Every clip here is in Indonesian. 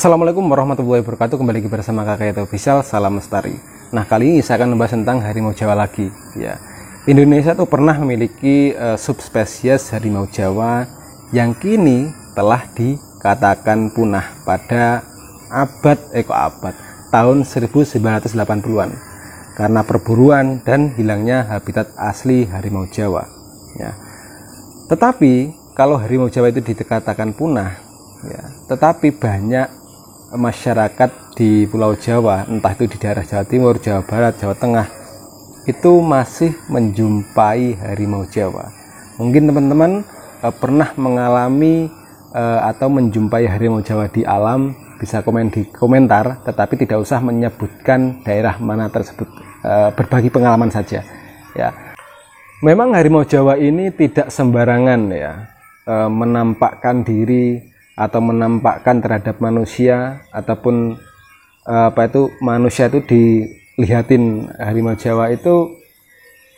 Assalamualaikum warahmatullahi wabarakatuh. Kembali lagi bersama Kakek Yaitu Official. Salam lestari. Nah, kali ini saya akan membahas tentang harimau Jawa lagi. Ya, Indonesia tuh pernah memiliki subspesies harimau Jawa yang kini telah dikatakan punah pada tahun 1980-an karena perburuan dan hilangnya habitat asli harimau Jawa. Ya. Tetapi kalau harimau Jawa itu dikatakan punah, ya, tetapi banyak masyarakat di Pulau Jawa, entah itu di daerah Jawa Timur, Jawa Barat, Jawa Tengah, itu masih menjumpai harimau Jawa. Mungkin teman-teman pernah mengalami atau menjumpai harimau Jawa di alam, bisa komen di komentar, tetapi tidak usah menyebutkan daerah mana tersebut, berbagi pengalaman saja. Ya, memang harimau Jawa ini tidak sembarangan ya menampakkan diri atau menampakkan terhadap manusia, ataupun manusia itu dilihatin harimau Jawa itu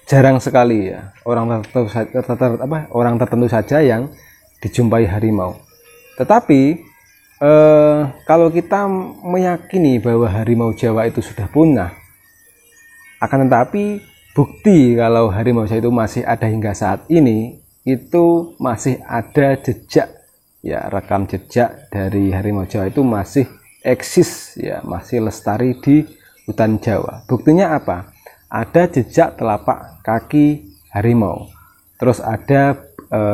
jarang sekali ya. Orang tertentu saja yang dijumpai harimau. Tetapi kalau kita meyakini bahwa harimau Jawa itu sudah punah, akan tetapi bukti kalau harimau Jawa itu masih ada hingga saat ini, itu masih ada jejak, ya, rekam jejak dari harimau Jawa itu masih eksis, ya, masih lestari di hutan Jawa. Buktinya apa? Ada jejak telapak kaki harimau, terus ada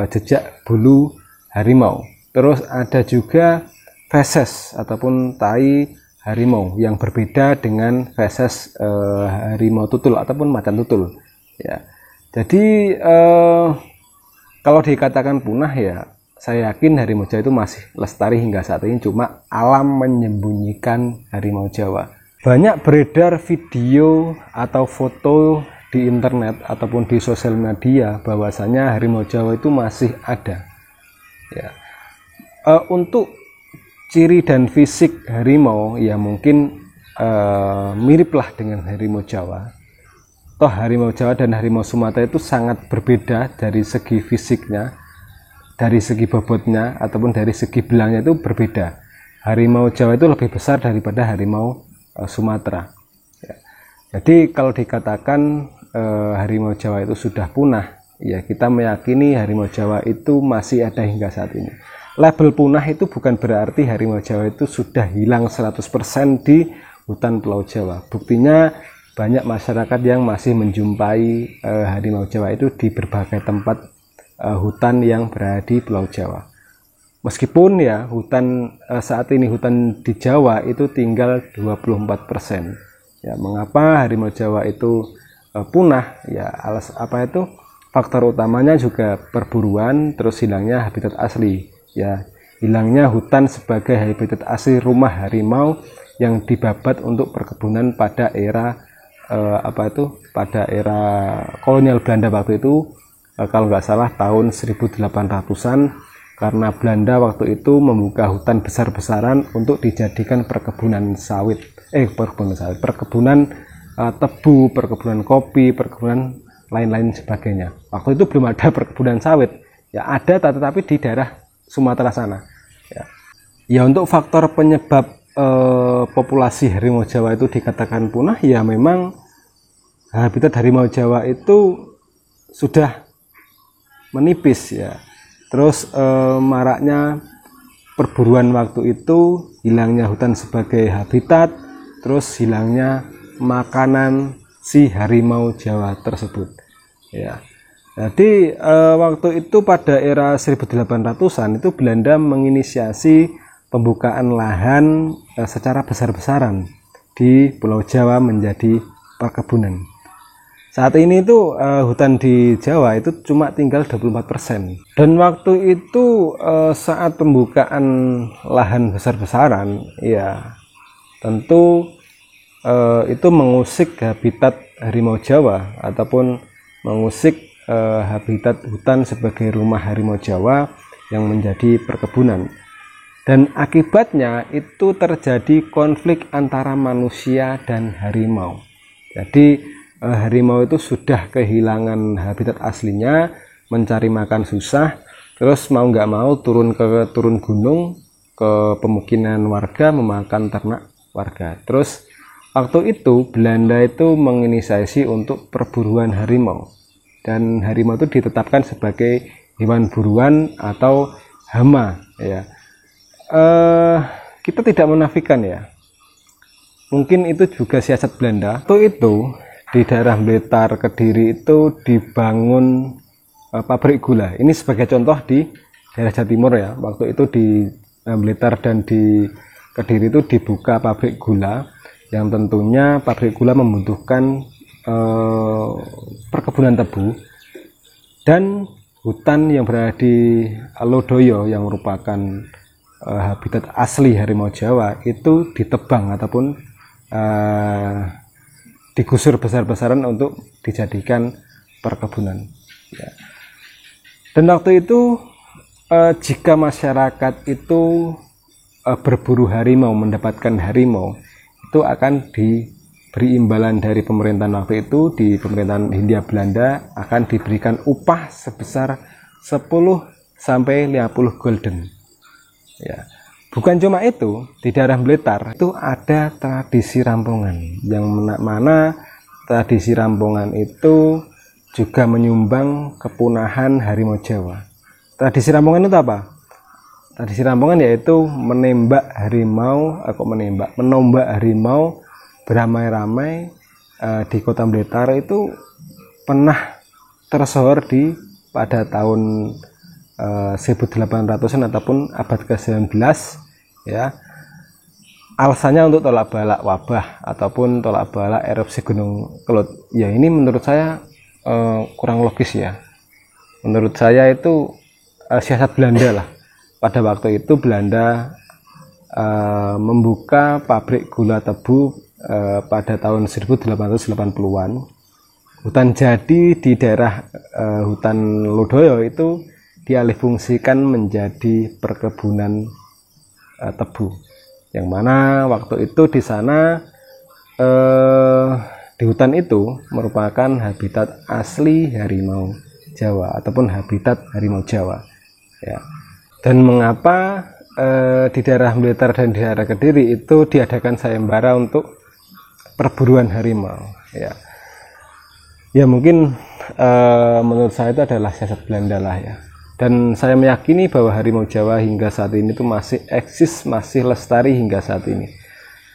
jejak bulu harimau, terus ada juga feses ataupun tai harimau yang berbeda dengan feses harimau tutul ataupun macan tutul. Ya, jadi kalau dikatakan punah, ya, saya yakin harimau Jawa itu masih lestari hingga saat ini, cuma alam menyembunyikan harimau Jawa. Banyak beredar video atau foto di internet ataupun di sosial media bahwasanya harimau Jawa itu masih ada. Ya. Untuk ciri dan fisik harimau, ya mungkin miriplah dengan harimau Jawa. Toh harimau Jawa dan harimau Sumatera itu sangat berbeda dari segi fisiknya, dari segi bobotnya ataupun dari segi belangnya itu berbeda. Harimau Jawa itu lebih besar daripada harimau Sumatera. Ya. Jadi kalau dikatakan harimau Jawa itu sudah punah, ya kita meyakini harimau Jawa itu masih ada hingga saat ini. Label punah itu bukan berarti harimau Jawa itu sudah hilang 100% di hutan Pulau Jawa. Buktinya banyak masyarakat yang masih menjumpai harimau Jawa itu di berbagai tempat hutan yang berada di Pulau Jawa. Meskipun ya hutan saat ini hutan di Jawa itu tinggal 24%. Ya, mengapa harimau Jawa itu punah? Ya, faktor utamanya juga perburuan, terus hilangnya habitat asli. Ya, hilangnya hutan sebagai habitat asli rumah harimau yang dibabat untuk perkebunan pada era pada era kolonial Belanda waktu itu. Kalau nggak salah tahun 1800-an, karena Belanda waktu itu membuka hutan besar-besaran untuk dijadikan perkebunan tebu, perkebunan kopi, perkebunan lain-lain sebagainya. Waktu itu belum ada perkebunan sawit, ya ada tetapi di daerah Sumatera sana. Ya untuk faktor penyebab populasi harimau Jawa itu dikatakan punah, ya memang habitat harimau Jawa itu sudah menipis, ya. Terus maraknya perburuan waktu itu, hilangnya hutan sebagai habitat, terus hilangnya makanan si harimau Jawa tersebut. Ya. Jadi waktu itu pada era 1800-an itu Belanda menginisiasi pembukaan lahan secara besar-besaran di Pulau Jawa menjadi perkebunan. Saat ini itu hutan di Jawa itu cuma tinggal 24%. Dan waktu itu saat pembukaan lahan besar-besaran, ya tentu itu mengusik habitat harimau Jawa ataupun mengusik habitat hutan sebagai rumah harimau Jawa yang menjadi perkebunan. Dan akibatnya itu terjadi konflik antara manusia dan harimau. Jadi harimau itu sudah kehilangan habitat aslinya, mencari makan susah, terus mau nggak mau turun gunung ke pemukiman warga, memakan ternak warga. Terus waktu itu Belanda itu menginisiasi untuk perburuan harimau, dan harimau itu ditetapkan sebagai hewan buruan atau hama ya. Kita tidak menafikan ya, mungkin itu juga siasat Belanda. Waktu itu di daerah Blitar, Kediri itu dibangun pabrik gula. Ini sebagai contoh di daerah Jawa Timur ya. Waktu itu di Blitar dan di Kediri itu dibuka pabrik gula, yang tentunya pabrik gula membutuhkan perkebunan tebu, dan hutan yang berada di Lodoyo yang merupakan habitat asli harimau Jawa itu ditebang ataupun digusur besar-besaran untuk dijadikan perkebunan ya. Dan waktu itu jika masyarakat itu berburu harimau, mendapatkan harimau, itu akan diberi imbalan dari pemerintahan waktu itu. Di pemerintahan Hindia Belanda akan diberikan upah sebesar 10 sampai 50 gulden ya. Bukan cuma itu, di daerah Blitar itu ada tradisi rampungan, yang mana tradisi rampungan itu juga menyumbang kepunahan harimau Jawa. Tradisi rampungan itu apa? Tradisi rampungan yaitu menombak harimau beramai-ramai di kota Blitar. Itu pernah tersohor pada tahun 1800-an ataupun abad ke-19 ya. Alasannya untuk tolak balak wabah ataupun tolak balak erupsi Gunung Kelut. Ya, ini menurut saya kurang logis ya. Menurut saya itu siasat Belanda lah. Pada waktu itu Belanda membuka pabrik gula tebu pada tahun 1880-an. Hutan jadi di daerah hutan Lodoyo itu dialihfungsikan menjadi perkebunan tebu, yang mana waktu itu di sana di hutan itu merupakan habitat asli harimau Jawa ataupun habitat harimau Jawa ya. Dan mengapa di daerah Blitar dan di daerah Kediri itu diadakan sayembara untuk perburuan harimau ya. Ya mungkin menurut saya itu adalah siasat Belanda lah ya. Dan saya meyakini bahwa harimau Jawa hingga saat ini itu masih eksis, masih lestari hingga saat ini.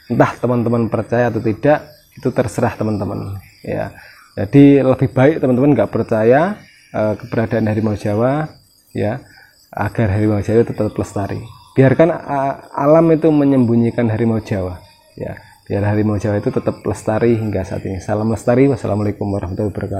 Entah teman-teman percaya atau tidak, itu terserah teman-teman ya. Jadi lebih baik teman-teman nggak percaya keberadaan harimau Jawa ya, agar harimau Jawa tetap lestari. Biarkan alam itu menyembunyikan harimau Jawa ya, biar harimau Jawa itu tetap lestari hingga saat ini. Salam lestari. Wassalamualaikum warahmatullahi wabarakatuh.